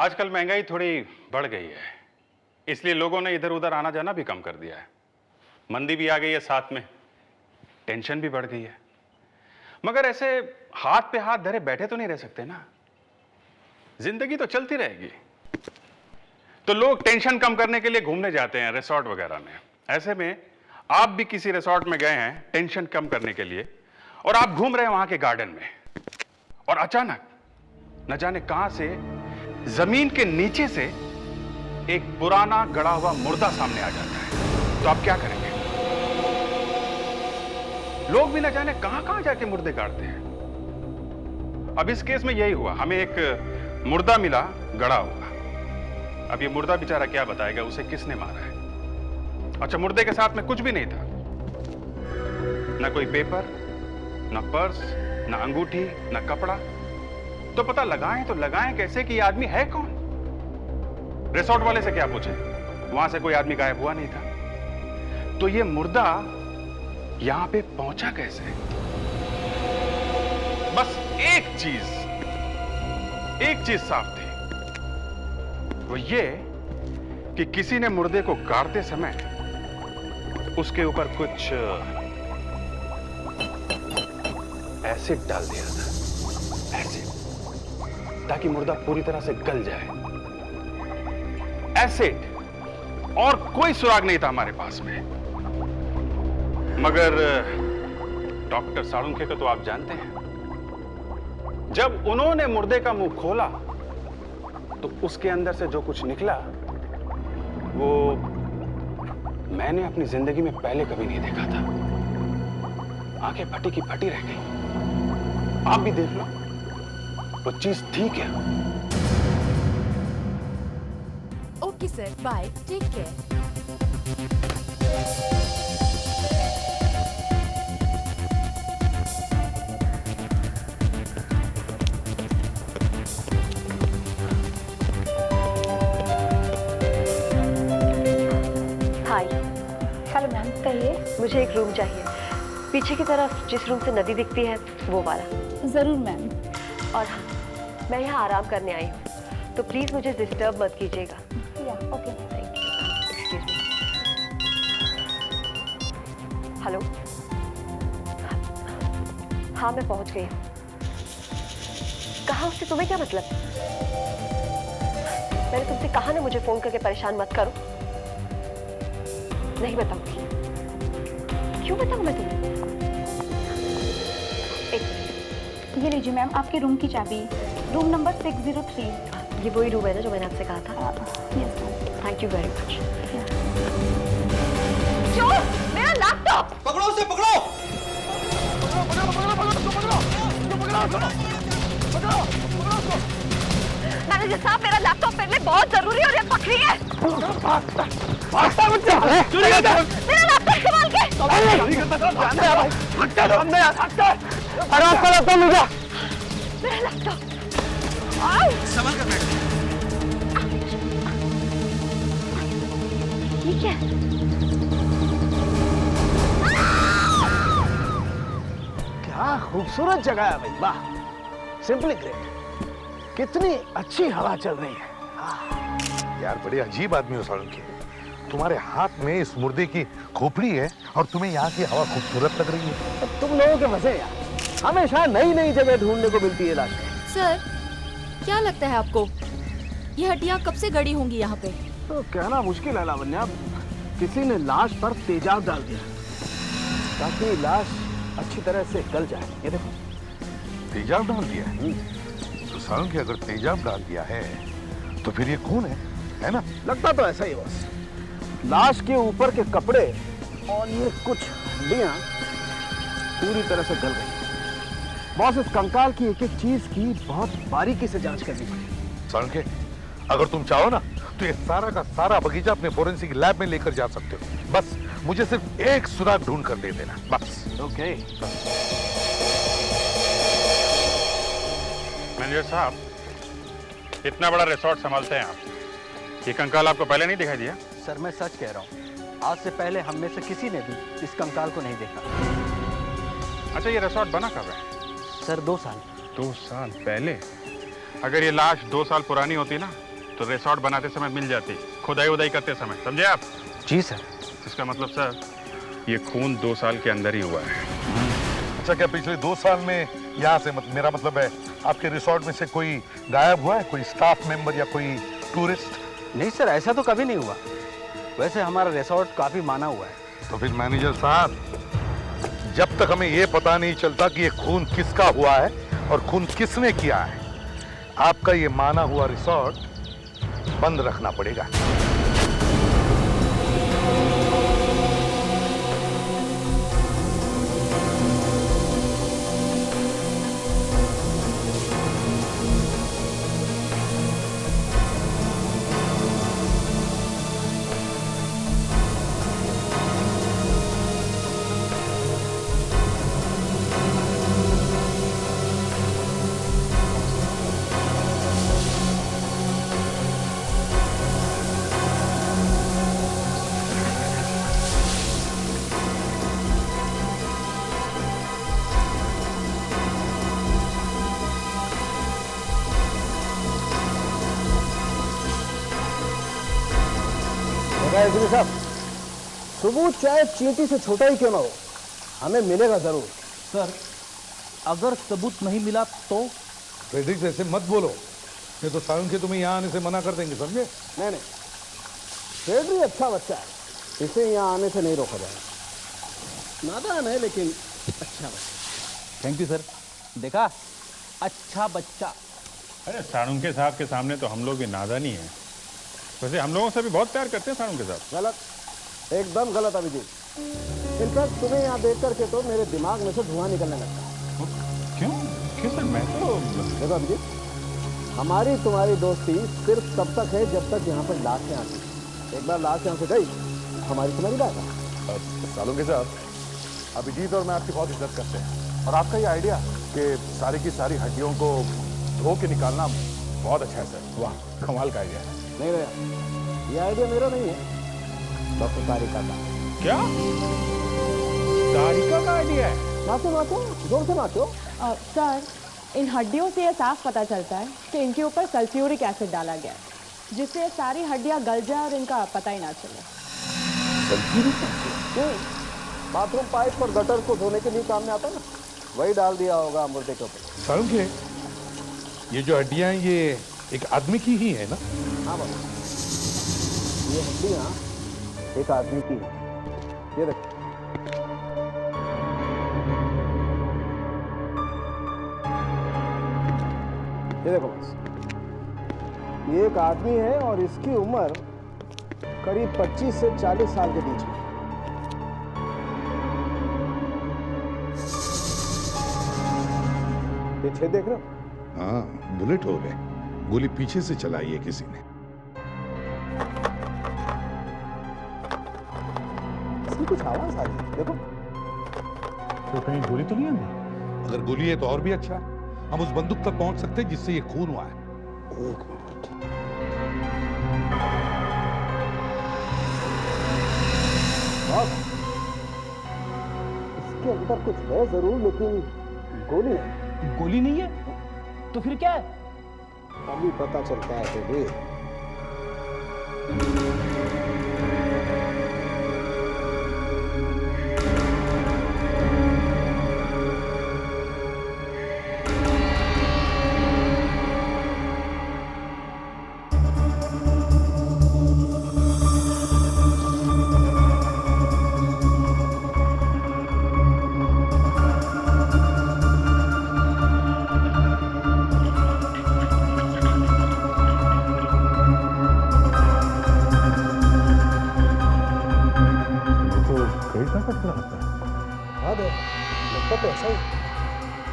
आजकल महंगाई थोड़ी बढ़ गई है, इसलिए लोगों ने इधर उधर आना जाना भी कम कर दिया है। मंदी भी आ गई है, साथ में टेंशन भी बढ़ गई है। मगर ऐसे हाथ पे हाथ धरे बैठे तो नहीं रह सकते ना, जिंदगी तो चलती रहेगी। तो लोग टेंशन कम करने के लिए घूमने जाते हैं रिसोर्ट वगैरह में। ऐसे में आप भी किसी रिसोर्ट में गए हैं टेंशन कम करने के लिए, और आप घूम रहे हैं वहां के गार्डन में, और अचानक न जाने कहां से जमीन के नीचे से एक पुराना गड़ा हुआ मुर्दा सामने आ जाता है। तो आप क्या करेंगे? लोग भी न जाने कहां कहां जाके मुर्दे गाड़ते हैं। अब इस केस में यही हुआ, हमें एक मुर्दा मिला गड़ा हुआ। अब ये मुर्दा बेचारा क्या बताएगा उसे किसने मारा है। अच्छा, मुर्दे के साथ में कुछ भी नहीं था, ना कोई पेपर, ना पर्स, ना अंगूठी, ना कपड़ा। तो पता लगाएं तो लगाएं कैसे कि ये आदमी है कौन? रिसोर्ट वाले से क्या पूछें, वहां से कोई आदमी गायब हुआ नहीं था। तो ये मुर्दा यहां पे पहुंचा कैसे? बस एक चीज साफ थी, वो ये कि किसी ने मुर्दे को गाड़ते समय उसके ऊपर कुछ एसिड डाल दिया था, एसिड, ताकि मुर्दा पूरी तरह से गल जाए। एसिड, और कोई सुराग नहीं था हमारे पास में। मगर डॉक्टर साळुंखे को तो आप जानते हैं, जब उन्होंने मुर्दे का मुंह खोला तो उसके अंदर से जो कुछ निकला वो मैंने अपनी जिंदगी में पहले कभी नहीं देखा था। आंखें फटी की फटी रह गई। आप भी देख लो, वो चीज थी क्या? Okay sir, bye, take care. Hi. Hello ma'am, कहिए। मुझे एक रूम चाहिए, पीछे की तरफ जिस रूम से नदी दिखती है वो वाला। ज़रूर मैम। और हाँ, मैं यहाँ आराम करने आई हूँ, तो प्लीज़ मुझे डिस्टर्ब मत कीजिएगा। या okay. Thank you. Excuse me. Hello. हाँ, मैं पहुँच गई हूँ। कहाँ उससे तुम्हें क्या मतलब? मैंने तुमसे कहा ना मुझे फोन करके परेशान मत करो। नहीं बताऊंगी। क्यों बताऊं मैं तुम्हें? एक मिनट। ये लीजिए मैम, आपके रूम की चाबी, रूम नंबर 603। ये वही रूम है ना जो मैंने आपसे कहा था? Yes ma'am. Thank you very much. चोर! मेरा लैपटॉप! पकड़ो उसे, पकड़ो! मैनेजर साहब, मेरा लैपटॉप मेरे लिए बहुत जरूरी है और ये पकड़ी है। भागता बच्चा! चोरी करता! मेरा लैपटॉप संभाल के! चोरी करता! जानते हैं भाई! हटका दो हमने यार, हटका! अरे आपका लैपटॉप मिल गया! मेरा लैपटॉप! संभाल कर बैठ। ये क्या है? क्या खूबसूरत जगह है भाई, वाह, सिंपली ग्रेट। कितनी अच्छी हवा चल रही है। यार बड़े अजीब आदमी हो साळुंखे। तुम्हारे हाथ में इस मुर्दे की खोपड़ी है और तुम्हें यहाँ की हवा खूबसूरत लग रही है। तुम लोगों के मजे यार, हमेशा नई नई जगह ढूंढने को मिलती है लाश। सर, क्या लगता है आपको ये हड्डियां कब से गड़ी होंगी यहाँ पे? तो कहना मुश्किल है लावण्या, किसी ने लाश पर तेजाब डाल दिया ताकि लाश अच्छी तरह से गल जाए। ये देखो, तेजाब डाल दिया है। तो साळुंखे अगर तेजाब डाल दिया है तो फिर ये खून है ना? लगता तो ऐसा ही बस। लाश के ऊपर के कपड़े और ये कुछ हड्डियां पूरी तरह से गल गई। बॉस, इस कंकाल की एक एक चीज की बहुत बारीकी से जांच करनी पड़ेगी। साळुंखे, अगर तुम चाहो ना तो ये सारा का सारा बगीचा अपने फोरेंसिक लैब में लेकर जा सकते हो। बस मुझे सिर्फ एक सुराग ढूंढ कर दे देना, बस। ओके। मैनेजर साहब, इतना बड़ा रिसोर्ट संभालते हैं आप, ये कंकाल आपको पहले नहीं दिखाई दिया? सर, मैं सच कह रहा हूँ, आज से पहले हम में से किसी ने भी इस कंकाल को नहीं देखा। अच्छा, ये रिसोर्ट बना कब है? सर, 2 साल। 2 साल पहले? अगर ये लाश 2 साल पुरानी होती ना तो रिसोर्ट बनाते समय मिल जाती, खुदाई उदाई करते समय, समझे आप? जी सर। इसका मतलब सर, ये खून 2 साल के अंदर ही हुआ है। अच्छा, क्या पिछले 2 साल में यहाँ से मेरा मतलब है आपके रिसोर्ट में से कोई गायब हुआ है, कोई स्टाफ मेंबर या कोई टूरिस्ट? नहीं सर, ऐसा तो कभी नहीं हुआ। वैसे हमारा रिसोर्ट काफी माना हुआ है। तो फिर मैनेजर साहब, जब तक हमें ये पता नहीं चलता कि ये खून किसका हुआ है और खून किसने किया है, आपका ये माना हुआ रिसोर्ट बंद रखना पड़ेगा। एसपी साहब, सबूत चाहे चींटी से छोटा ही क्यों ना हो, हमें मिलेगा जरूर। सर, अगर सबूत नहीं मिला तो? फ्रेडरिक, ऐसे मत बोलो, नहीं तो साउंड के तुम्हें यहाँ आने से मना कर देंगे, समझे? नहीं नहीं, फ्रेडरिक अच्छा बच्चा है, इसे यहाँ आने से नहीं रोका जाएगा। नादान है लेकिन अच्छा बच्चा। Thank you sir. देखा, अच्छा बच्चा। अरे साळुंखे साहब के सामने तो हम लोग भी नादानी है। वैसे हम लोगों से भी बहुत प्यार करते हैं साळुंखे साहब। गलत, एकदम गलत अभिजीत। इनफैक्ट तुम्हें यहाँ देख करके तो मेरे दिमाग में से धुआं निकलने लगता है। क्यों? क्यों सर? मैं तो देखो अभिजीत, हमारी तुम्हारी दोस्ती सिर्फ तब तक है जब तक यहाँ पर लाशें आती हैं। एक बार लाश यहाँ से गई, हमारी तुम्हारी बात है। साळुंखे साहब, अभिजीत और मैं आपकी बहुत इज्जत करते हैं, और आपका ये आइडिया कि सारी की सारी हड्डियों को धो के निकालना बहुत अच्छा है सर। वाह, कमाल का आइडिया है। नहीं नहीं, ये आइडिया मेरा नहीं है, डॉक्टर तारिका का। क्या? तारिका का आइडिया है? नाचो नाचो, जोर से नाचो। सर, इन हड्डियों से यह साफ पता चलता है कि इनके ऊपर सल्फ्यूरिक एसिड डाला गया है, जिससे ये सारी हड्डियां गल जाए और इनका पता ही ना चले। Sulphuric acid? बाथरूम पाइप और गटर को धोने के लिए काम में आता है ना, वही डाल दिया होगा मुर्दे के ऊपर। साळुंखे, ये जो हड्डियां हैं ये एक आदमी की ही है ना? हाँ बाबा, ये हड्डियां एक आदमी की है। ये देखो, ये देखो बस, ये एक आदमी है और इसकी उम्र करीब 25 से 40 साल के बीच में। ये छेद देख रहे हो? हाँ, बुलेट हो गए, गोली पीछे से चलाई है किसी ने। इसकी कुछ आवाज आ रही है, देखो। तो कहीं गोली तो नहीं आई? अगर गोली है तो और भी अच्छा, हम उस बंदूक तक पहुंच सकते हैं जिससे ये खून हुआ है। एक मिनट, इसके अंदर कुछ है जरूर, लेकिन गोली नहीं। गोली नहीं है तो फिर क्या है? अभी पता चलता है तो भी।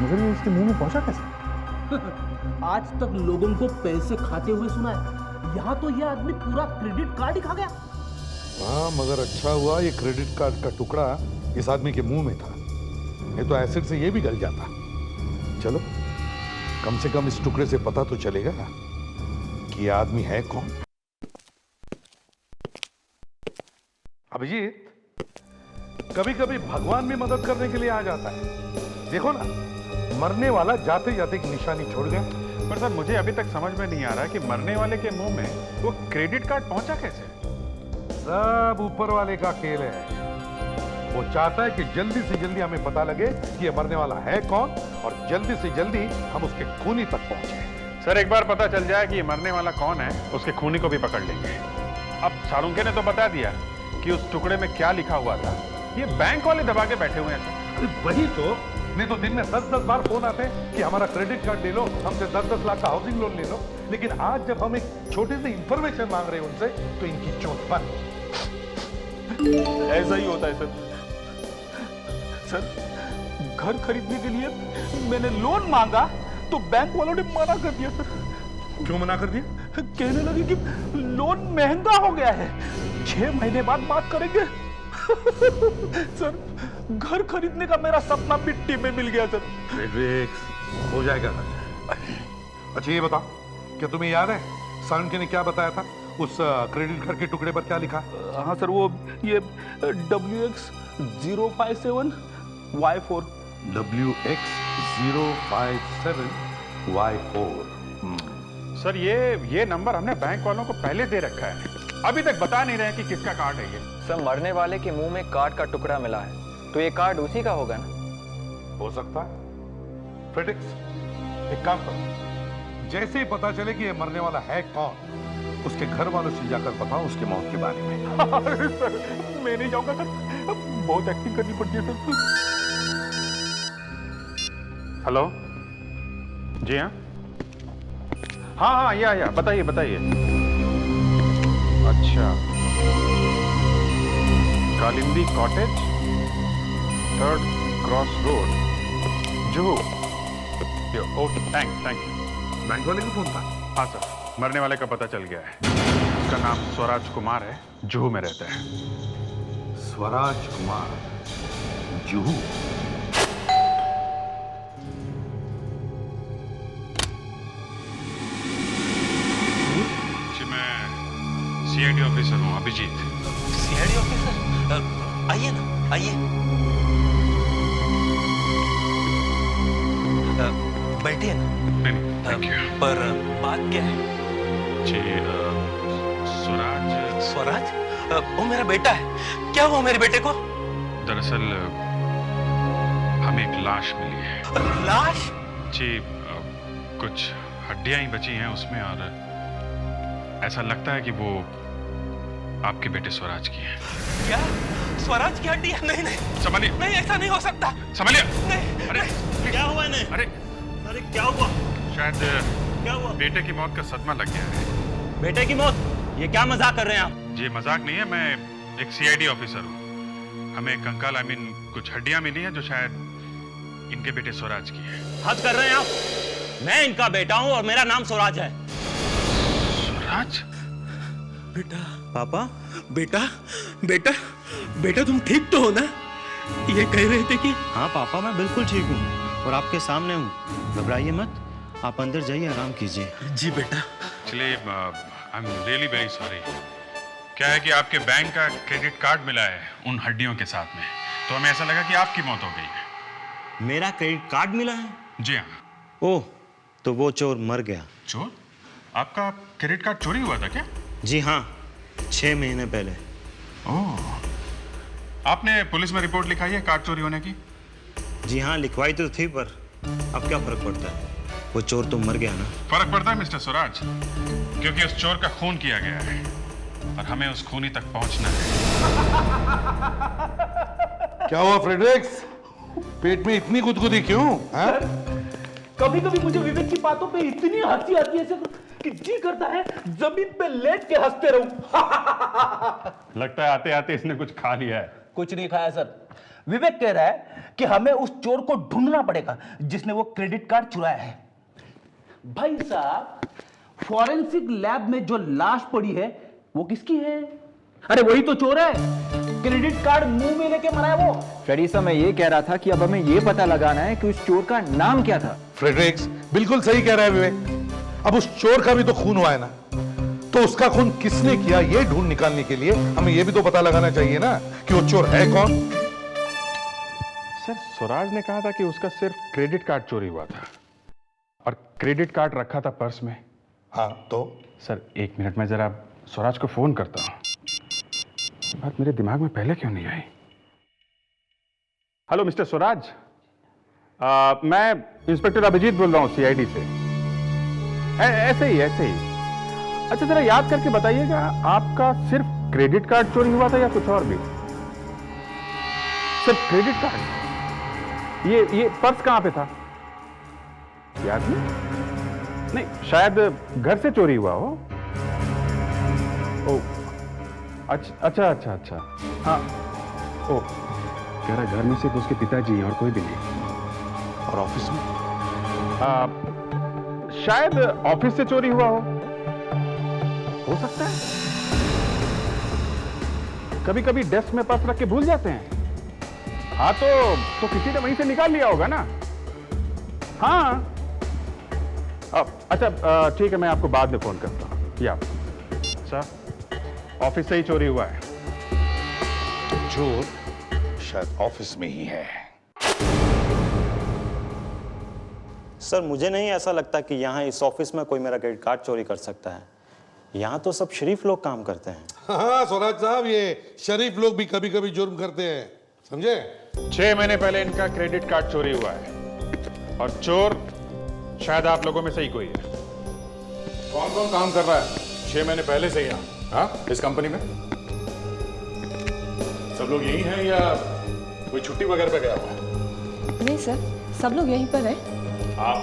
मगर ये इसके मुंह में पहुंचा कैसे? आज तक लोगों को पैसे खाते हुए सुना है, यहाँ तो ये आदमी पूरा क्रेडिट कार्ड ही खा गया। हाँ, मगर अच्छा हुआ ये क्रेडिट कार्ड का टुकड़ा इस आदमी के मुंह में था, नहीं तो एसिड से ये भी गल जाता। चलो, कम से कम इस टुकड़े से पता तो चलेगा कि ये आदमी है कौन। अभिजीत, कभी कभी भगवान भी मदद करने के लिए आ जाता है। देखो ना, मरने वाला जाते जाते एक निशानी छोड़ गया, पर सर मुझे अभी तक समझ में नहीं आ रहा कि मरने वाले के मुंह में वो क्रेडिट कार्ड पहुंचा कैसे? सब ऊपर वाले का खेल है। वो चाहता है कि जल्दी से जल्दी हमें पता लगे कि ये मरने वाला है कौन, और जल्दी से जल्दी हम उसके खूनी तक पहुंचे। सर एक बार पता चल जाए कि ये मरने वाला कौन है, उसके खूनी को भी पकड़ लेंगे। अब सालुंके ने तो बता दिया कि उस टुकड़े में क्या लिखा हुआ था। ये बैंक वाले दबा के बैठे हुए हैं सर। अरे वही तो, नहीं तो दिन में 10-10 बार फोन आते हैं कि हमारा क्रेडिट कार्ड ले लो, हमसे 10-10 लाख का हाउसिंग लोन ले लो। लेकिन आज जब हम एक छोटी सी इंफॉर्मेशन मांग रहे हैं उनसे, तो इनकी चोट बंद। ऐसा ही होता है सर। घर खरीदने के लिए मैंने लोन मांगा तो बैंक वालों ने मना कर दिया सर। क्यों मना कर दिया? कहने लगे कि लोन महंगा हो गया है, 6 महीने बाद बात करेंगे। सर घर खरीदने का मेरा सपना मिट्टी में मिल गया सर। फ्रेडरिक्स, हो जाएगा ना। अच्छा ये बताओ, क्या तुम्हें याद है सालुंके ने क्या बताया था? उस क्रेडिट कार्ड के टुकड़े पर क्या लिखा? हाँ सर, वो ये WX057 Y4। WX057Y4। सर ये नंबर हमने बैंक वालों को पहले दे रखा है, अभी तक बता नहीं रहे कि किसका कार्ड है ये। सर मरने वाले के मुंह में कार्ड का टुकड़ा मिला है, तो ये कार्ड उसी का होगा ना? हो सकता है। फ्रेडरिक्स, एक काम करो, जैसे ही पता चले कि ये मरने वाला है कौन, उसके घर वालों से जाकर बताओ उसकी मौत के बारे में। सर मैं नहीं जाऊंगा सर, बहुत एक्टिंग करनी पड़ती है सर। हेलो, जी हाँ हाँ या बताइए बताइए। अच्छा, Kalindi cottage, 3rd cross road, Juhu. Okay, thank you. Bank वाले का फोन था? हाँ सर, मरने वाले का पता चल गया है। उसका नाम स्वराज कुमार है, जुहू में रहता है। स्वराज कुमार, जुहू। जी मैं CID ऑफिसर हूँ, अभिजीत। CID officer? आइए ना, आइए। बैठिए ना। नहीं, थैंक यू। पर बात क्या है? जी स्वराज? वो मेरा बेटा है। क्या हुआ मेरे बेटे को? दरअसल हमें एक लाश मिली है। लाश? जी कुछ हड्डियां ही बची हैं उसमें, और ऐसा लगता है कि वो आपके बेटे स्वराज की है। क्या? स्वराज की हड्डी? नहीं नहीं संभालिए। नहीं, ऐसा नहीं हो सकता। संभालिए। नहीं। अरे क्या हुआ इन्हें? अरे क्या हुआ? शायद क्या हुआ? बेटे की मौत का सदमा लग गया है। बेटे की मौत? ये क्या मजाक कर रहे हैं आप? जी मजाक नहीं है, मैं एक CID ऑफिसर हूँ। हमें कंकाल कुछ हड्डियां मिली हैं जो शायद इनके बेटे स्वराज की है। हद कर रहे हैं आप। मैं इनका बेटा हूँ और मेरा नाम स्वराज है। स्वराज? बेटा। पापा? बेटा बेटा बेटा, तुम ठीक तो हो ना? ये कह रहे थे कि। हाँ पापा, मैं बिल्कुल ठीक हूँ और आपके सामने हूँ। घबराइए मत, आप अंदर जाइए, आराम कीजिए। जी बेटा। चलिए, I am really very sorry. क्या है कि आपके बैंक का क्रेडिट कार्ड मिला है उन हड्डियों के साथ में, तो हमें ऐसा लगा कि आपकी मौत हो गई है। मेरा क्रेडिट कार्ड मिला है? जी हाँ। ओह, तो वो चोर मर गया। चोर? आपका क्रेडिट कार्ड चोरी हुआ था क्या? जी हाँ, 6 महीने पहले। ओह, आपने पुलिस में रिपोर्ट लिखाई है कार्ड चोरी होने की? जी हाँ, लिखवाई तो थी, पर अब क्या फर्क पड़ता है, वो चोर तो मर गया ना। फर्क पड़ता है मिस्टर स्वराज, क्योंकि उस चोर का खून किया गया है और हमें उस खूनी तक पहुंचना है। क्या हुआ फ्रेडरिक्स, पेट में इतनी गुदगुदी क्यों? कभी कभी मुझे विवेक की बातों पे इतनी हंसी आती है कि जी करता है जमीन पे लेट के हंसते रहूं। लगता है आते आते इसने कुछ खा लिया है। कुछ नहीं खाया सर। विवेक कह रहा है कि हमें उस चोर को ढूंढना पड़ेगा जिसने वो क्रेडिट कार्ड चुराया है। भाई साहब, फॉरेंसिक लैब में जो लाश पड़ी है वो किसकी है? अरे वही तो चोर है, क्रेडिट कार्ड मुंह में लेके मरा है वो। फ्रेडी साहब, मैं ये कह रहा था कि अब हमें ये पता लगाना है कि उस चोर का नाम क्या था। फ्रेडरिक्स बिल्कुल सही कह रहा है विवेक। अब उस चोर का भी तो खून हुआ है ना, तो उसका खून किसने किया ये ढूंढ निकालने के लिए हमें ये भी तो पता लगाना चाहिए ना कि वो चोर है कौन। सर, स्वराज ने कहा था कि उसका सिर्फ क्रेडिट कार्ड चोरी हुआ था। और क्रेडिट कार्ड रखा था पर्स में। हाँ तो सर 1 मिनट में जरा स्वराज को फोन करता हूँ। बात मेरे दिमाग में पहले क्यों नहीं आई? हेलो मिस्टर स्वराज, मैं इंस्पेक्टर अभिजीत बोल रहा हूँ सीआईडी से। ऐसे ही। अच्छा जरा याद करके बताइएगा, आपका सिर्फ क्रेडिट कार्ड चोरी हुआ था या कुछ और भी? सिर्फ क्रेडिट कार्ड? ये पर्स कहां पे था? याद नहीं, शायद घर से चोरी हुआ हो। ओ अच्छा। हाँ ओ कह रहा घर में सिर्फ उसके पिताजी हैं और कोई भी नहीं। और ऑफिस में? शायद ऑफिस से चोरी हुआ हो सकता है। कभी कभी डेस्क में पर्स रख के भूल जाते हैं। हाँ तो किसी ने वहीं से निकाल लिया होगा ना। हाँ अच्छा ठीक है, मैं आपको बाद में फोन करता हूँ। या सर ऑफिस से ही चोरी हुआ है। चोर शायद ऑफिस में ही है। सर मुझे नहीं ऐसा लगता कि यहाँ इस ऑफिस में कोई मेरा क्रेडिट कार्ड चोरी कर सकता है। यहाँ तो सब शरीफ लोग काम करते हैं। हाँ स्वराज साहब, ये शरीफ लोग भी कभी कभी जुर्म करते हैं, समझे? 6 महीने पहले इनका क्रेडिट कार्ड चोरी हुआ है और चोर शायद आप लोगों में से ही कोई है। कौन कौन काम कर रहा है 6 महीने पहले से यहाँ? हाँ, इस कंपनी में सब लोग यही हैं या कोई छुट्टी वगैरह पे गया हुआ है? नहीं सर, सब लोग यहीं पर है। आप?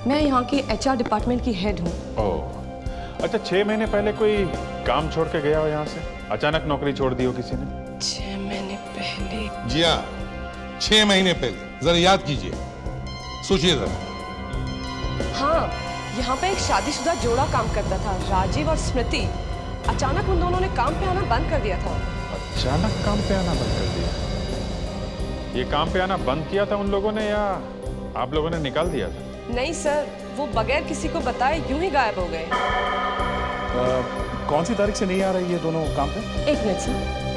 मैं यहाँ की एचआर डिपार्टमेंट की हेड हूँ। ओह अच्छा, 6 महीने पहले कोई काम छोड़ के गया हो यहाँ से? अचानक नौकरी छोड़ दी हो किसी ने? 6 महीने पहले? जी हाँ, 6 महीने पहले। जरा याद कीजिए, सोचिए जरा। हाँ, यहाँ पे एक शादीशुदा जोड़ा काम करता था, राजीव और स्मृति। अचानक उन दोनों ने काम पे आना बंद कर दिया था। अचानक काम पे आना बंद कर दिया? ये काम पे आना बंद किया था उन लोगों ने या आप लोगों ने निकाल दिया था? नहीं सर, वो बगैर किसी को बताए यूं ही गायब हो गए। कौन सी तारीख से नहीं आ रही ये दोनों काम पे? 1 मिनट सर।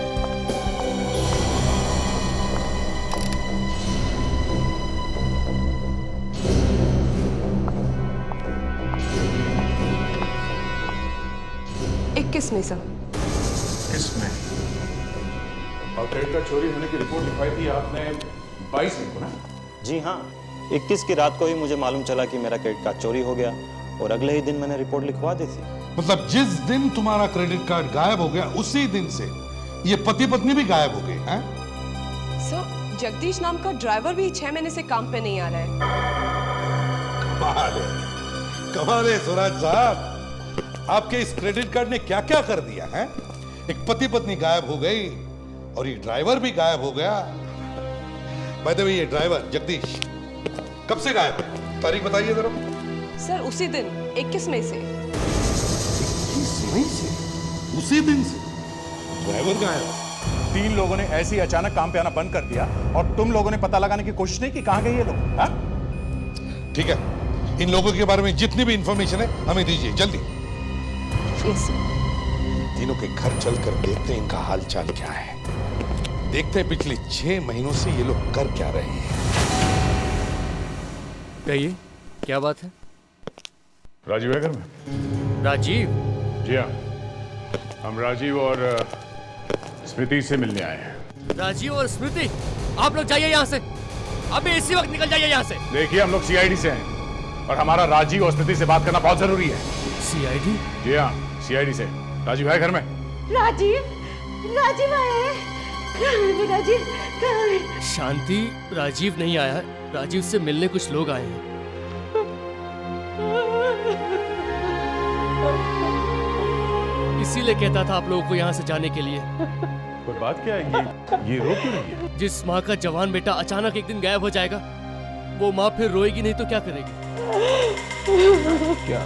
किसमें सर? किसमें? और क्रेडिट कार्ड चोरी होने की रिपोर्ट लिखवाई थी आपने 22 को ना? जी हाँ, 21 की रात को ही मुझे मालूम चला कि मेरा क्रेडिट कार्ड चोरी हो गया और अगले ही दिन मैंने रिपोर्ट लिखवा दी थी। मतलब जिस दिन तुम्हारा क्रेडिट कार्ड गायब हो गया उसी दिन से ये पति पत्नी भी गायब हो गए हैं? सर, जगदीश नाम का ड्राइवर भी 6 महीने से काम पे नहीं आ रहा है। कमाल है स्वराज साहब, आपके इस क्रेडिट कार्ड ने क्या क्या कर दिया है? एक पति पत्नी गायब हो गई और ये ड्राइवर भी गायब हो गया। बाय द वे, ये ड्राइवर जगदीश कब से गायब है? तारीख बताइए जरा। सर उसी दिन 21 मई से। 21 मई से? उसी दिन से ड्राइवर गायब? 3 लोगों ने ऐसे ही अचानक काम पे आना बंद कर दिया और तुम लोगों ने पता लगाने की कोशिश नहीं की कहां गए ये लोग? हाँ? ठीक है, इन लोगों के बारे में जितनी भी इंफॉर्मेशन है हमें दीजिए जल्दी। तीनों के घर चलकर देखते हैं इनका हालचाल क्या है, देखते हैं पिछले 6 महीनों से ये लोग कर क्या रहे हैं। कहिए, क्या बात है? राजीव है घर में? राजीव? जी हाँ, हम राजीव और स्मृति से मिलने आए हैं। राजीव और स्मृति, आप लोग जाइए यहाँ से, अभी इसी वक्त निकल जाइए यहाँ से। देखिए, हम लोग सीआईडी से हैं और हमारा राजीव और स्मृति से बात करना बहुत जरूरी है। सीआईडी? जी हाँ, सीआईडी से। राजीव है घर में? राजीव आया है। राजीव कहाँ है? शांति, राजीव नहीं आया है। राजीव से मिलने कुछ लोग आए हैं। इसीलिए कहता था आप लोगों को यहाँ से जाने के लिए। कोई बात क्या है? ये रो क्यों रही है? जिस माँ का जवान बेटा अचानक एक दिन गायब हो जाएगा, वो माँ फिर रोएगी नहीं तो क्या करेगी? क्या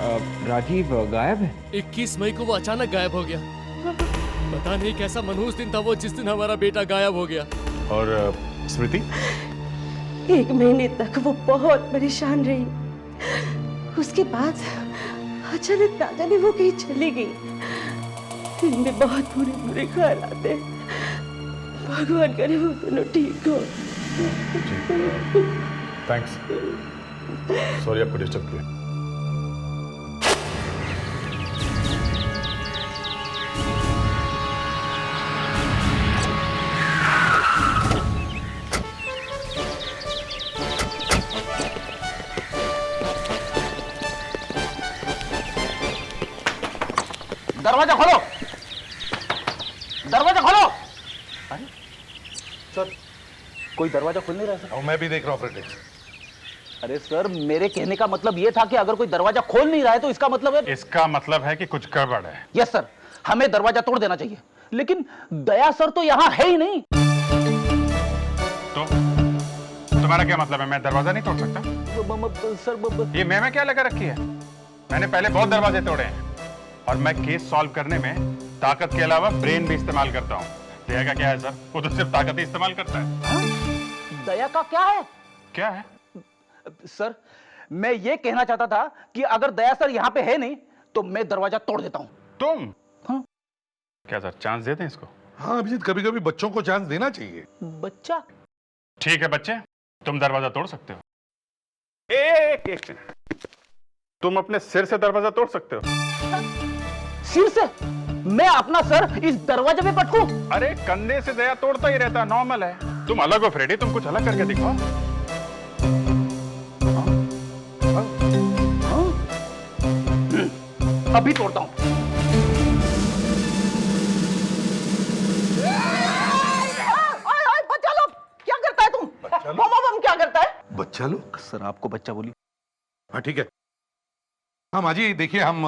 राजीव गायब है? 21 मई को वो अचानक गायब हो गया। पता नहीं कैसा मनहूस दिन था वो जिस दिन हमारा बेटा गायब हो गया। और स्मृति? 1 महीने तक वो बहुत परेशान रही। उसके बाद अचानक ना जाने वो कहीं चली गई। दिन में बहुत बुरे ख्याल आते हैं। भगवान करे वो दोनों ठीक हो। थैंक्स। सॉरी आपको डिस्टर्ब किया। दरवाजा खोलो, दरवाजा खोलो। अरे सर, कोई दरवाजा खोल नहीं रहा सर। मैं भी देख रहा हूँ फ्रेडरिक्स। अरे सर, मेरे कहने का मतलब ये था कि अगर कोई दरवाजा खोल नहीं रहा है तो इसका मतलब है, इसका मतलब है कि कुछ गड़बड़ है। यस सर, हमें दरवाजा तोड़ देना चाहिए। लेकिन दया सर तो यहाँ है ही नहीं। तो तुम्हारा क्या मतलब है? मैं दरवाजा नहीं तोड़ सकता? सर ये मैं क्या लगा रखी है? मैंने पहले बहुत दरवाजे तोड़े हैं और मैं केस सॉल्व करने में ताकत के अलावा ब्रेन भी इस्तेमाल करता हूँ। दया का क्या है सर? वो तो सिर्फ ताकत ही इस्तेमाल करता है। हाँ? दया का क्या है? क्या है सर, मैं ये कहना चाहता था कि अगर दया सर यहाँ पे है नहीं तो मैं दरवाजा तोड़ देता हूँ। तुम? हाँ? क्या सर, चांस दे दें इसको? हाँ अभिजीत, कभी कभी बच्चों को चांस देना चाहिए। बच्चा? ठीक है बच्चे, तुम दरवाजा तोड़ सकते हो। एक तुम अपने सिर से दरवाजा तोड़ सकते हो। सिर से? मैं अपना सर इस दरवाजे पे पटकूं? अरे कंधे से दया तोड़ता ही रहता, नॉर्मल है। तुम अलग हो फ्रेडी, तुम कुछ अलग करके दिखाओ। अभी तोड़ता हूं। बच्चा लोग, क्या करता है तुम? बम क्या करता है? बच्चा लोग? सर, आपको बच्चा बोली। हाँ ठीक है। हाँ माजी, देखिए हम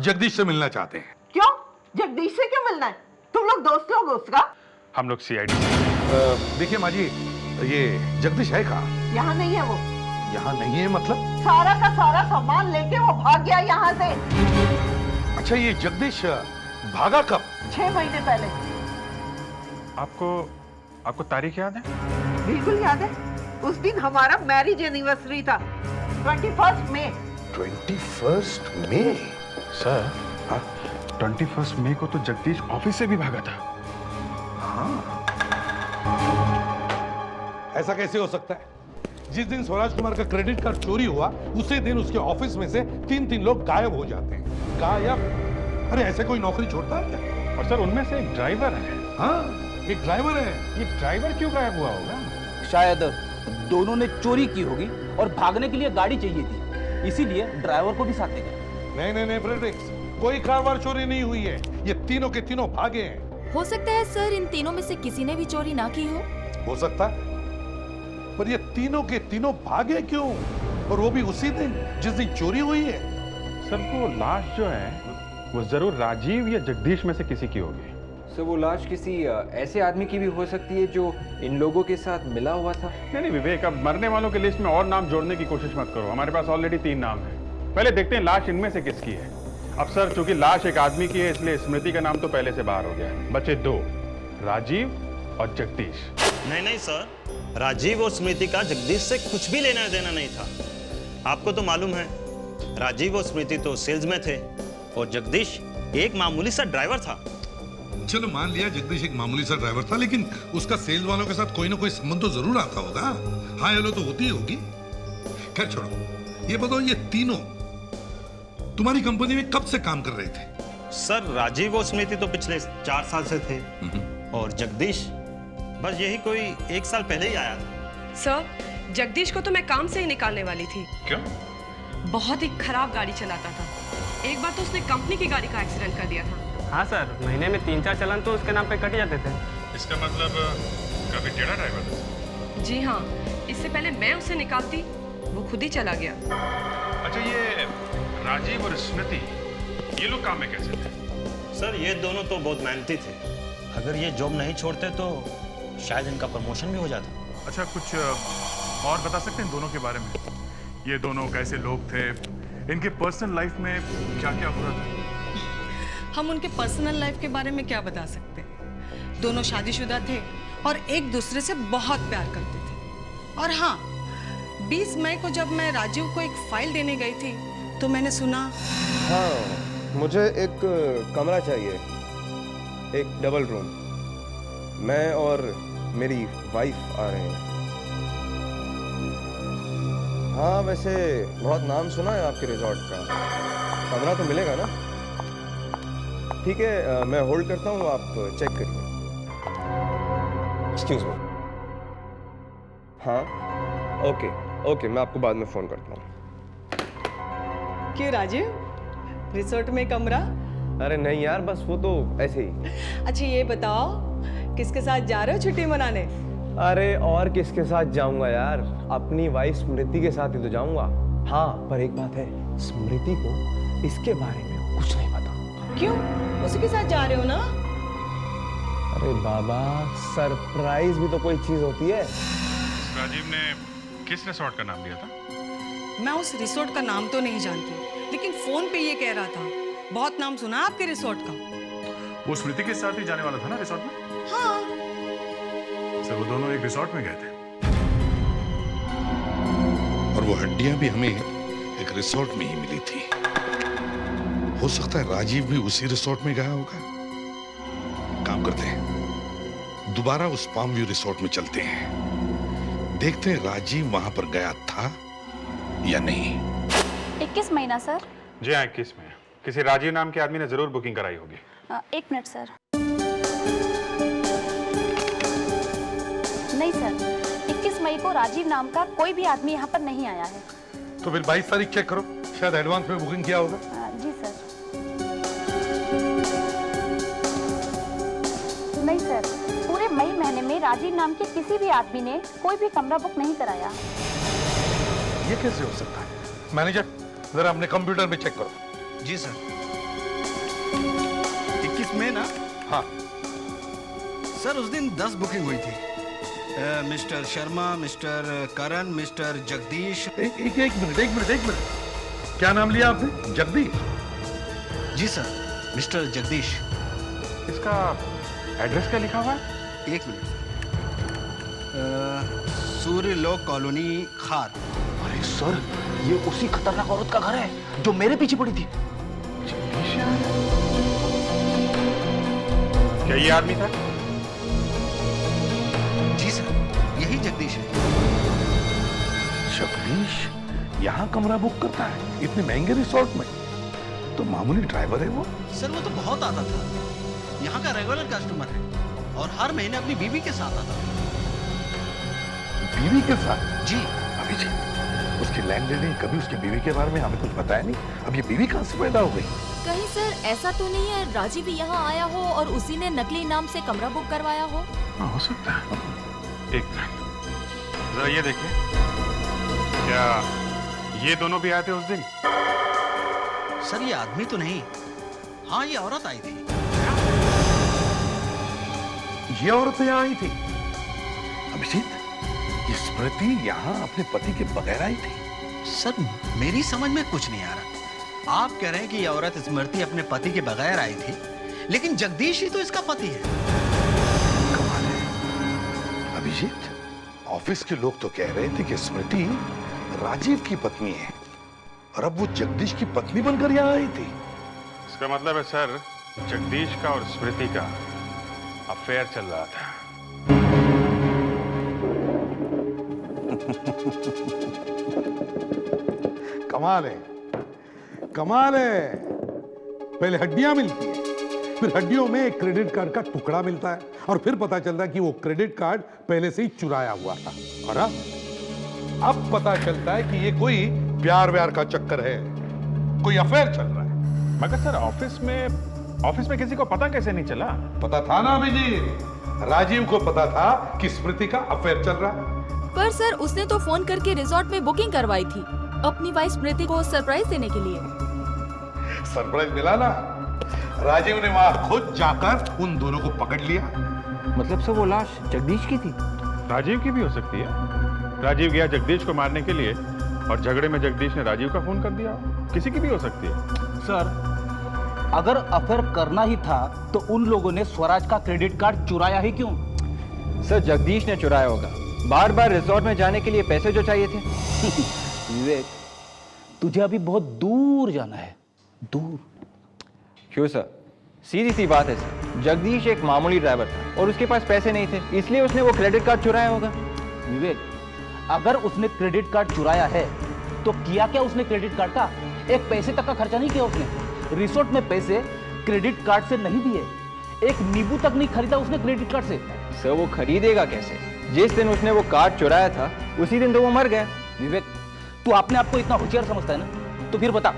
जगदीश से मिलना चाहते हैं। क्यों? जगदीश से क्यों मिलना है? तुम लोग दोस्त लोग उसका? हम लोग सीआईडी। देखिए माजी, ये जगदीश है कहाँ? यहाँ नहीं है वो। यहाँ नहीं है मतलब? सारा का सारा सामान लेके वो भाग गया यहाँ से। अच्छा, ये जगदीश भागा कब? 6 महीने पहले। आपको तारीख याद है? बिल्कुल याद है। उस दिन हमारा मैरिज एनिवर्सरी था, 21 मई। 21 मई? सर, 21 मई को तो जगदीश ऑफिस से भी भागा था। हाँ। ऐसा कैसे हो सकता है? जिस दिन स्वराज कुमार का क्रेडिट कार्ड चोरी हुआ उसी दिन उसके ऑफिस में से 3 लोग गायब हो जाते हैं। गायब? अरे ऐसे कोई नौकरी छोड़ता है क्या? और सर, उनमें से एक ड्राइवर है। हाँ, एक ड्राइवर है। ये ड्राइवर क्यों गायब हुआ होगा? शायद दोनों ने चोरी की होगी और भागने के लिए गाड़ी चाहिए थी, इसीलिए ड्राइवर को भी साथ ले गए। नहीं फ्रेडरिक्स, कोई कार चोरी नहीं हुई है। ये तीनों के तीनों भागे हैं। हो सकता है सर इन तीनों में से किसी ने भी चोरी ना की हो सकता है, पर ये तीनों के तीनों भागे क्यों? और वो भी उसी दिन जिस दिन चोरी हुई है। सर, वो लाश जो है वो जरूर राजीव या जगदीश में से किसी की होगी। सर, वो लाश किसी ऐसे आदमी की भी हो सकती है जो इन लोगों के साथ मिला हुआ था। नहीं विवेक, अब मरने वालों की लिस्ट में और नाम जोड़ने की कोशिश मत करो। हमारे पास ऑलरेडी 3 नाम है। पहले देखते हैं लाश इनमें से किसकी है। अब सर, चूंकि लाश एक आदमी की है इसलिए स्मृति का नाम तो पहले से बाहर हो गया है। बचे 2, राजीव और जगदीश। नहीं सर, राजीव और स्मृति का जगदीश से कुछ भी लेना देना नहीं था। आपको तो मालूम है, राजीव और स्मृति तो सेल्स में थे और जगदीश एक मामूली सा ड्राइवर था। चलो मान लिया जगदीश एक मामूली सा ड्राइवर था, लेकिन उसका सेल्स वालों के साथ कोई ना कोई संबंध तो जरूर आता होगा। हाँ हेलो तो होती होगी। खैर छोड़ो, ये बताओ ये तीनों तुम्हारी कंपनी में कब से काम कर रहे थे? सर, राजीव और स्मृति तो पिछले 4 साल से थे और जगदीश बस यही कोई 1 साल पहले ही आया था। सर, जगदीश को तो मैं काम से ही निकालने वाली थी। क्यों? बहुत ही खराब गाड़ी चलाता था। एक बार तो उसने कंपनी की गाड़ी का एक्सीडेंट कर दिया था। हाँ सर, महीने में 3-4 चालान तो उसके नाम पे कट जाते थे। इसका मतलब काफी टेढ़ा ड्राइवर था। जी हाँ, इससे पहले मैं उसे निकालती वो खुद ही चला गया। अच्छा, ये राजीव और स्मृति ये लोग काम में कैसे थे? सर, ये दोनों तो बहुत मेहनती थे। अगर ये जॉब नहीं छोड़ते तो शायद इनका प्रमोशन भी हो जाता। अच्छा, कुछ और बता सकते हैं दोनों के बारे में? ये दोनों कैसे लोग थे? इनके पर्सनल लाइफ में क्या क्या हो रहा था? हम उनके पर्सनल लाइफ के बारे में क्या बता सकते? दोनों शादीशुदा थे और एक दूसरे से बहुत प्यार करते थे। और हाँ, 20 मई को जब मैं राजीव को एक फाइल देने गई थी तो मैंने सुना। हाँ, मुझे एक कमरा चाहिए, एक डबल रूम। मैं और मेरी वाइफ आ रहे हैं। हाँ वैसे बहुत नाम सुना है आपके रिजॉर्ट का, कमरा तो मिलेगा ना? ठीक है, मैं होल्ड करता हूँ, आप चेक करिए। Excuse me. हाँ ओके ओके, मैं आपको बाद में फ़ोन करता हूँ। क्यों राजीव, रिसोर्ट में कमरा? अरे नहीं यार, बस वो तो ऐसे ही। अच्छा ये बताओ, किसके साथ जा रहे हो छुट्टी मनाने? अरे और किसके साथ जाऊंगा यार, अपनी वाइफ स्मृति के साथ ही तो जाऊंगा। हाँ पर एक बात है, स्मृति को इसके बारे में कुछ नहीं पता। क्यों, उसी के साथ जा रहे हो ना? अरे बाबा, सरप्राइज भी तो कोई चीज होती है। राजीव ने किस रिसोर्ट का नाम लिया था? मैं उस रिसोर्ट का नाम तो नहीं जानती, लेकिन फोन पे ये कह रहा था बहुत नाम सुना आपके रिसोर्ट का। वो स्मृति के साथ ही जाने वाला था ना रिसोर्ट में? हाँ। सर वो दोनों एक रिसोर्ट में गए थे। और वो हड्डियां भी हमें एक रिसोर्ट में ही मिली थी। हो सकता है राजीव भी उसी रिसोर्ट में गया होगा। काम करते हैं, दोबारा उस पाम व्यू रिसोर्ट में चलते हैं, देखते हैं राजीव वहां पर गया था या नहीं। 21 महीना सर। जी हाँ, 21 में। किसी राजीव नाम के आदमी ने जरूर बुकिंग कराई होगी। 1 मिनट सर। नहीं सर, 21 मई को राजीव नाम का कोई भी आदमी यहाँ पर नहीं आया है। तो फिर 22 तारीख चेक करो, शायद एडवांस में बुकिंग किया होगा। जी सर। नहीं सर, पूरे मई महीने में राजीव नाम के किसी भी आदमी ने कोई भी कमरा बुक नहीं कराया। ये कैसे हो सकता है? मैनेजर, जरा अपने कंप्यूटर में चेक करो। जी सर। 21 में ना? हाँ सर, उस दिन 10 बुकिंग हुई थी। मिस्टर शर्मा, मिस्टर करण, मिस्टर जगदीश। एक मिनट। क्या नाम लिया आपने? जगदीश? जी सर, मिस्टर जगदीश। इसका एड्रेस क्या लिखा हुआ है? 1 मिनट। सूर्यलोक कॉलोनी, खार। अरे सर, ये उसी खतरनाक औरत का घर है जो मेरे पीछे पड़ी थी। क्या ये आदमी था? जी सर, यही जगदीश है। जगदीश यहाँ कमरा बुक करता है इतने महंगे रिसोर्ट में? तो मामूली ड्राइवर है वो? सर वो तो बहुत आता था, यहाँ का रेगुलर कस्टमर है और हर महीने अपनी बीवी के साथ आता था। बीवी के साथ? जी। अभिजीत, उसकी लैंडलेडी कभी उसकी बीवी के बारे में हमें कुछ बताया नहीं। अब ये बीवी कहाँ से पैदा हो गई? कहीं सर ऐसा तो नहीं है राजीव भी यहाँ आया हो और उसी ने नकली नाम से कमरा बुक करवाया हो? हाँ, हो सकता है। एक मिनट, जरा ये देखिए, क्या ये दोनों भी आए थे उस दिन? सर ये आदमी तो नहीं, हाँ ये औरत आई थी। ये औरत यहाँ आई थी? अभिजीत, ये स्मृति यहाँ अपने पति के बगैर आई थी? सर मेरी समझ में कुछ नहीं आ रहा। आप कह रहे हैं कि ये औरत स्मृति अपने पति के बगैर आई थी, लेकिन जगदीश ही तो इसका पति है। कमाल है। अभिजीत, ऑफिस के लोग तो कह रहे थे कि स्मृति राजीव की पत्नी है और अब वो जगदीश की पत्नी बनकर यहाँ आई थी। इसका मतलब है सर, जगदीश का और स्मृति का अफेयर चल रहा था। कमाल है, कमाल है। पहले हड्डियां मिलती है, फिर हड्डियों में एक क्रेडिट कार्ड का टुकड़ा मिलता है और फिर पता चलता है कि वो क्रेडिट कार्ड पहले से ही चुराया हुआ था। और अब पता चलता है कि ये कोई प्यार व्यार का चक्कर है, कोई अफेयर चल रहा है। मगर सर ऑफिस में किसी को पता कैसे नहीं चला? पता था ना अभिजीत, राजीव को पता था कि स्मृति का अफेयर चल रहा है। पर सर उसने तो फोन करके रिसोर्ट में बुकिंग करवाई थी अपनी वाइफ स्मृति को सरप्राइज देने के लिए। सरप्राइज मिला ना, राजीव ने वहां खुद जाकर उन दोनों को पकड़ लिया। मतलब सर वो लाश जगदीश की थी? राजीव की भी हो सकती है। राजीव गया जगदीश को मारने के लिए और झगड़े में जगदीश ने राजीव का फोन कर दिया। किसी की भी हो सकती है। सर अगर अफेयर करना ही था तो उन लोगों ने स्वराज का क्रेडिट कार्ड चुराया ही क्यों? सर जगदीश ने चुराया होगा, बार बार रिसोर्ट में जाने के लिए पैसे जो चाहिए थे। विवेक, तुझे अभी बहुत दूर जाना है, दूर। क्यों सर? सीधी सी बात है सर, जगदीश एक मामूली ड्राइवर था और उसके पास पैसे नहीं थे, इसलिए उसने वो क्रेडिट कार्ड चुराया होगा। विवेक, अगर उसने क्रेडिट कार्ड चुराया है तो किया क्या उसने क्रेडिट कार्ड का? एक पैसे तक का खर्चा नहीं किया उसने। रिसोर्ट में पैसे क्रेडिट कार्ड से नहीं दिए, एक नींबू तक नहीं खरीदा उसने क्रेडिट कार्ड से। सर वो खरीदेगा कैसे? जिस दिन उसने वो कार्ड चुराया था उसी दिन तो वो मर गया। विवेक, तू अपने आप को इतना होशियार समझता है ना? तो फिर बता,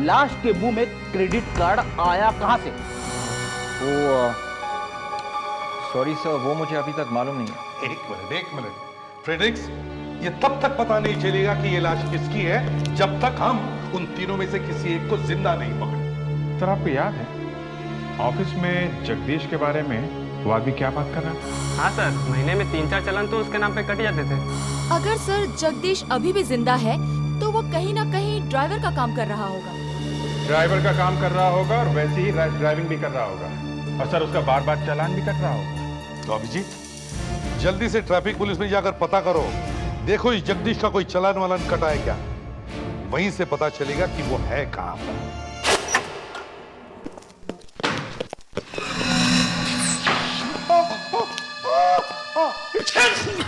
लाश के मुंह में क्रेडिट कार्ड आया कहां से? वो सॉरी सर, वो मुझे अभी तक मालूम नहीं है। एक मिनट फ्रेडरिक्स, ये तब तक पता नहीं चलेगा कि ये लाश किसकी है जब तक हम उन तीनों में से किसी एक को जिंदा नहीं पकड़े। सर आपको याद है ऑफिस में जगदीश के बारे में वो आदमी क्या बात कर रहा है? हाँ सर, महीने में 3-4 चालान तो उसके नाम पे कट जाते थे। अगर सर जगदीश अभी भी जिंदा है तो वो कहीं ना कहीं ड्राइवर का काम कर रहा होगा। ड्राइवर का काम कर रहा होगा और वैसे ही रैश ड्राइविंग भी कर रहा होगा, और सर उसका बार बार चालान भी कट रहा होगा। तो अभिजीत, जल्दी से ट्रैफिक पुलिस में जाकर पता करो, देखो इस जगदीश का कोई चालान वालान कटा है क्या। वहीं से पता चलेगा कि वो है कहां पर।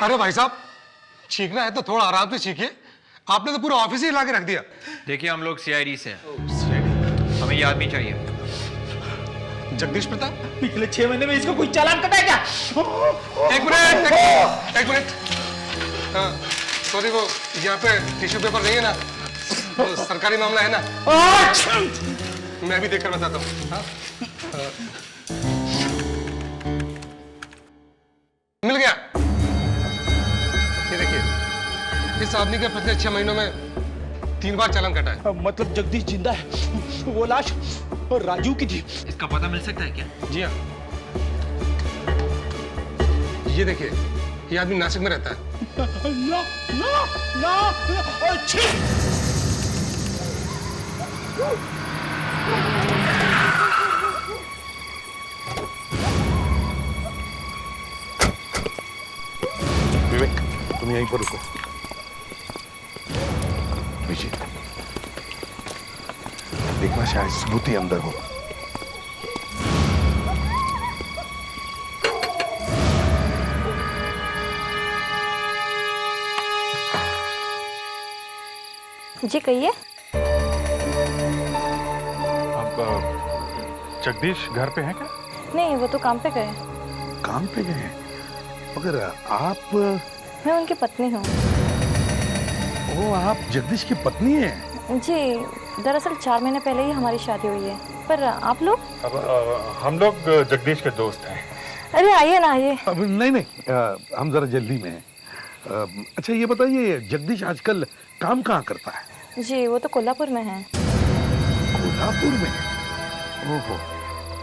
अरे भाई साहब, छींकना है तो थोड़ा आराम से छींकिए, आपने तो पूरा ऑफिस ही हिला के रख दिया। देखिए हम लोग सीआईडी से हैं, हमें ये आदमी चाहिए। जगदीश प्रताप, पिछले 6 महीने में इसको कोई चालान कटा है क्या? एक मिनट। सॉरी, वो यहाँ पे टिश्यू पेपर नहीं है ना, तो सरकारी मामला है ना, मैं भी देखकर बताता हूँ। मिल गया। ये देखिए, इस आदमी के पिछले 6 महीनों में 3 बार चालान कटा है। मतलब जगदीश जिंदा है, वो लाश और राजू की थी। इसका पता मिल सकता है क्या? जी हाँ, ये देखिए, ये आदमी नासिक में रहता है। ना, ना, ना, अच्छी। विवेक, तुम यहीं पर रुको। विजय, देखना शायद स्मृति अंदर हो। जी कहिए। अब जगदीश घर पे है क्या? नहीं, वो तो काम पे गए। काम पे गए? मगर आप? मैं उनकी पत्नी हूँ। ओ, आप जगदीश की पत्नी हैं? जी, दरअसल 4 महीने पहले ही हमारी शादी हुई है। पर आप लोग? अब हम लोग जगदीश के दोस्त हैं। अरे आइए ना, आइए। अब नहीं, हम जरा जल्दी में हैं। अच्छा ये बताइए, जगदीश आजकल काम कहाँ करता है? जी, वो तो कोल्हापुर में है। कोल्हापुर में? ओहो,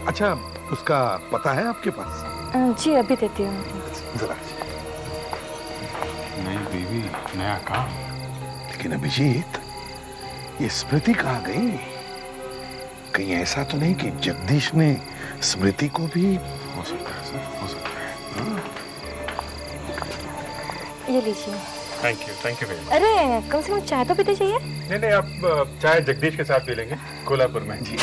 अच्छा उसका पता है आपके पास? जी अभी देती हूँ। जरा। नई बीवी, नया काम। लेकिन अभिजीत, ये स्मृति कहाँ गई? कहीं ऐसा तो नहीं कि जगदीश ने स्मृति को भी? हो सकता है सर, हो सकता है। ये लीजिए। Thank you very much. अरे कम से कम चाय तो पीते चाहिए। नहीं, आप चाय जगदीश के साथ पी लेंगे कोल्हापुर में। जी।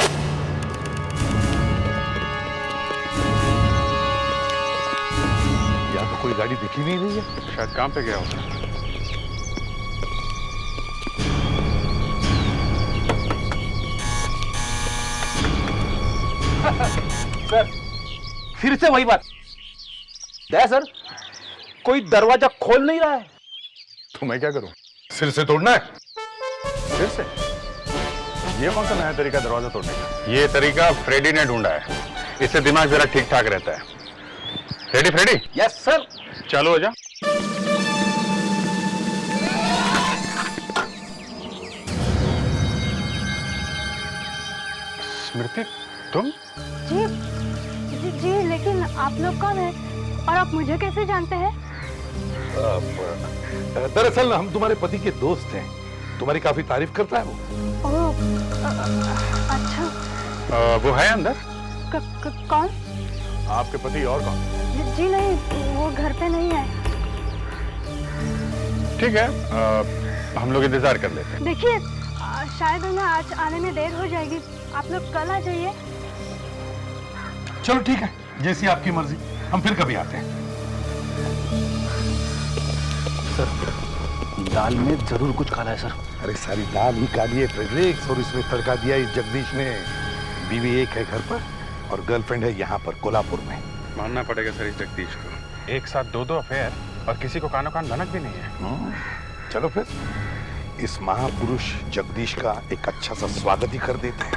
यहाँ तो कोई गाड़ी दिखी नहीं रही है। शायद काम पे गया होगा। सर, फिर से वही बात। सर, कोई दरवाजा खोल नहीं रहा है। तो मैं क्या करूं? सिर से तोड़ना है? सिर से? ये कौन सा नया तरीका दरवाजा तोड़ने का? ये तरीका फ्रेडी ने ढूंढा है, इससे दिमाग जरा ठीक ठाक रहता है। फ्रेडी? Yes sir. चालू हो जा। स्मृति, तुम? जी, लेकिन आप लोग कौन हैं? और आप मुझे कैसे जानते हैं? दरअसल हम तुम्हारे पति के दोस्त हैं। तुम्हारी काफी तारीफ करता है वो। ओह, अच्छा। वो है अंदर? कौन? आपके पति और कौन? जी नहीं, वो घर पे नहीं है। ठीक है, हम लोग इंतजार कर लेते हैं। देखिए, शायद उन्हें आज आने में देर हो जाएगी। आप लोग कल आ जाइए। चलो ठीक है, जैसी आपकी मर्जी, हम फिर कभी आते हैं। सर, दाल में जरूर कुछ काला है सर। अरे सारी दाल ही काली है फ्रेडरिक्स, और इसमें तड़का दिया इस जगदीश ने। बीवी एक है घर पर और गर्लफ्रेंड है यहाँ पर कोल्हापुर में। मानना पड़ेगा सर इस जगदीश को, एक साथ दो अफेयर और किसी को कानो कान भनक भी नहीं है। चलो फिर इस महापुरुष जगदीश का एक अच्छा सा स्वागत ही कर देते हैं।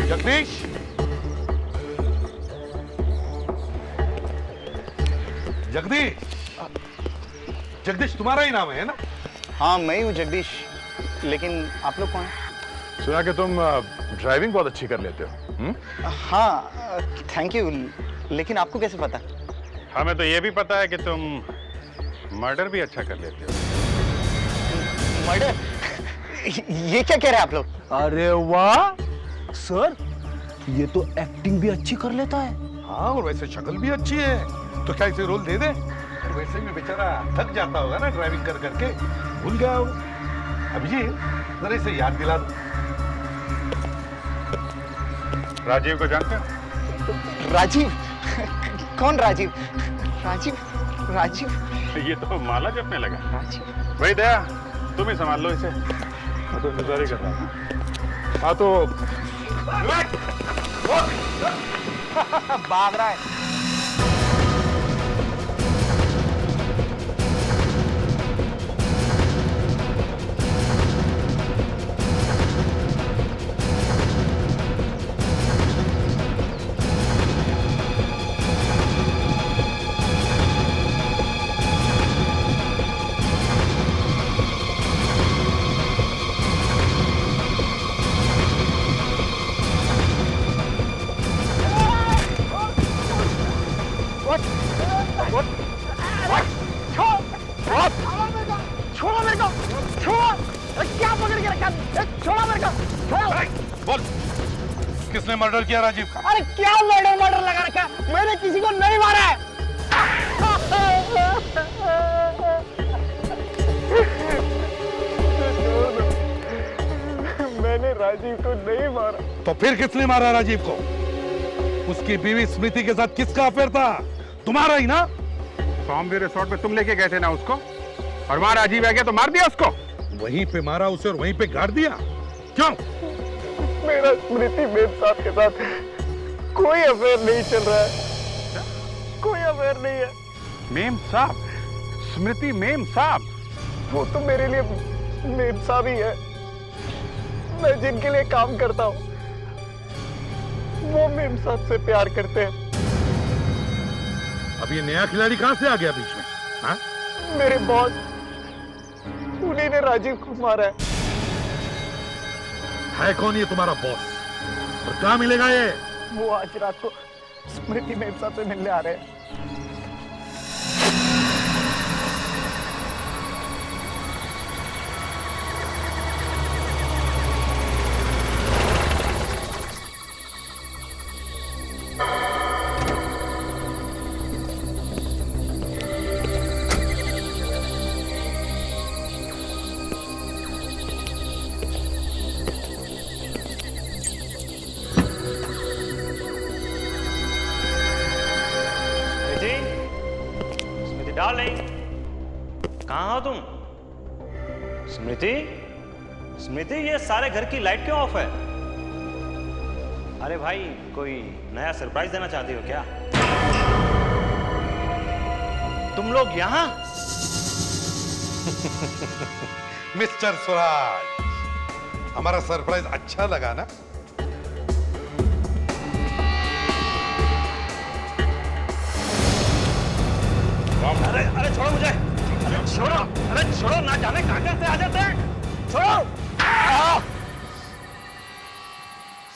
जगदीश, जगदीश, जगदीश तुम्हारा ही नाम है ना? हाँ मैं ही हूँ जगदीश, लेकिन आप लोग कौन हैं? सुना कि तुम ड्राइविंग बहुत अच्छी कर लेते हो। हाँ थैंक यू, लेकिन आपको कैसे पता? हमें तो ये भी पता है कि तुम मर्डर भी अच्छा कर लेते हो। मर्डर? ये क्या कह रहे हैं आप लोग? अरे वाह सर, ये तो एक्टिंग भी अच्छी कर लेता है। हाँ, और वैसे शक्ल भी अच्छी है, तो क्या इसे रोल दे दे? वैसे भी बेचारा थक जाता होगा ना ड्राइविंग कर करके, भूल गया हो। अभिजीत, जरा इसे याद दिला दो। राजीव को जानते हो? राजीव? कौन राजीव? राजीव? राजीव? ये तो माला जपने लगा। राजीव? भाई दया, तुम ही संभाल लो इसे। मैं तो इंतजार ही कर रहा था। हाँ तो भाग रहा है। छोड़ो मेरे को, छोड़ो। क्या पकड़ के रखा? छोड़ो मेरे को, छोड़ो। बोल, किसने मर्डर किया राजीव का? अरे क्या मर्डर लगा रखा? मैंने किसी को नहीं मारा है। मैंने राजीव को नहीं मारा। तो फिर किसने मारा राजीव को? उसकी बीवी स्मृति के साथ किसका अफेयर था? तुम्हारा ही ना? बॉम्बे रिसोर्ट पे तुम लेके गए थे ना उसको, और वहां राजीव आ गया तो मार दिया उसको। वहीं पे मारा उसे और वहीं पे गाड़ दिया? क्यों? मेरा स्मृति मेम साहब के साथ कोई अफेयर नहीं चल रहा है, कोई अफेयर नहीं है। मेम साहब? स्मृति मेम साहब? वो तो मेरे लिए मेम साहब ही है। मैं जिनके लिए काम करता हूँ वो मेम साहब से प्यार करते हैं। अब ये नया खिलाड़ी कहां से आ गया बीच में? हाँ? मेरे बॉस, उन्हीं ने राजीव को मारा है कौन ये तुम्हारा बॉस, और कहां मिलेगा ये? वो आज रात को स्मृति मेम साहब से मिलने आ रहे हैं। डार्लिंग, कहाँ हो तुम? स्मृति? स्मृति, ये सारे घर की लाइट क्यों ऑफ है? अरे भाई, कोई नया सरप्राइज देना चाहती हो क्या? तुम लोग यहाँ? मिस्टर स्वराज, हमारा सरप्राइज अच्छा लगा ना? अरे छोड़ो मुझे, अरे छोड़ो, ना जाने कहां से आ जाते हैं, छोड़ो।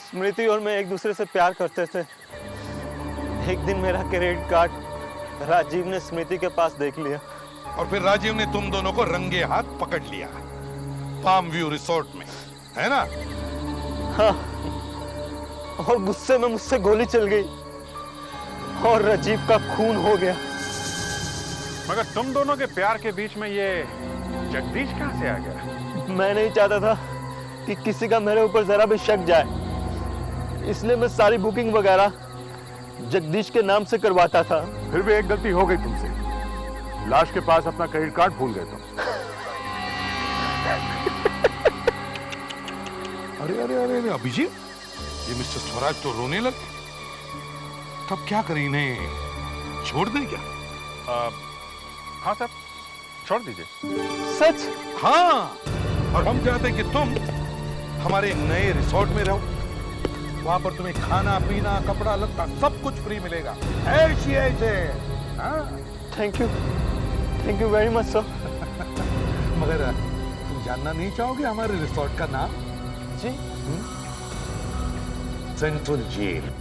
स्मृति और मैं एक दूसरे से प्यार करते थे। एक दिन मेरा क्रेडिट कार्ड राजीव ने स्मृति के पास देख लिया, और फिर राजीव ने तुम दोनों को रंगे हाथ पकड़ लिया पाम व्यू रिसोर्ट में, है ना? हाँ, और गुस्से में मुझसे गोली चल गई और राजीव का खून हो गया। मगर तुम दोनों के प्यार के बीच में ये जगदीश कहां से आ गया? मैं नहीं चाहता था कि किसी का मेरे ऊपर जरा भी शक जाए, इसलिए मैं सारी बुकिंग वगैरह जगदीश के नाम से करवाता था। फिर भी एक गलती हो गई तुमसे, लाश के पास अपना क्रेडिट कार्ड भूल गए तुम। अरे अरे अरे अरे अभिजीत, ये मिस्टर स्वराज तो रोने लगे। तब क्या करें, इन्हें छोड़ दें क्या? हाँ सर, छोड़ दीजिए। सच? हाँ, और हम चाहते हैं कि तुम हमारे नए रिसोर्ट में रहो। वहां पर तुम्हें खाना पीना कपड़ा लत्ता सब कुछ फ्री मिलेगा। ऐसी ऐसे। Thank you very much sir. मगर तुम जानना नहीं चाहोगे हमारे रिसोर्ट का नाम? जी? Central jail.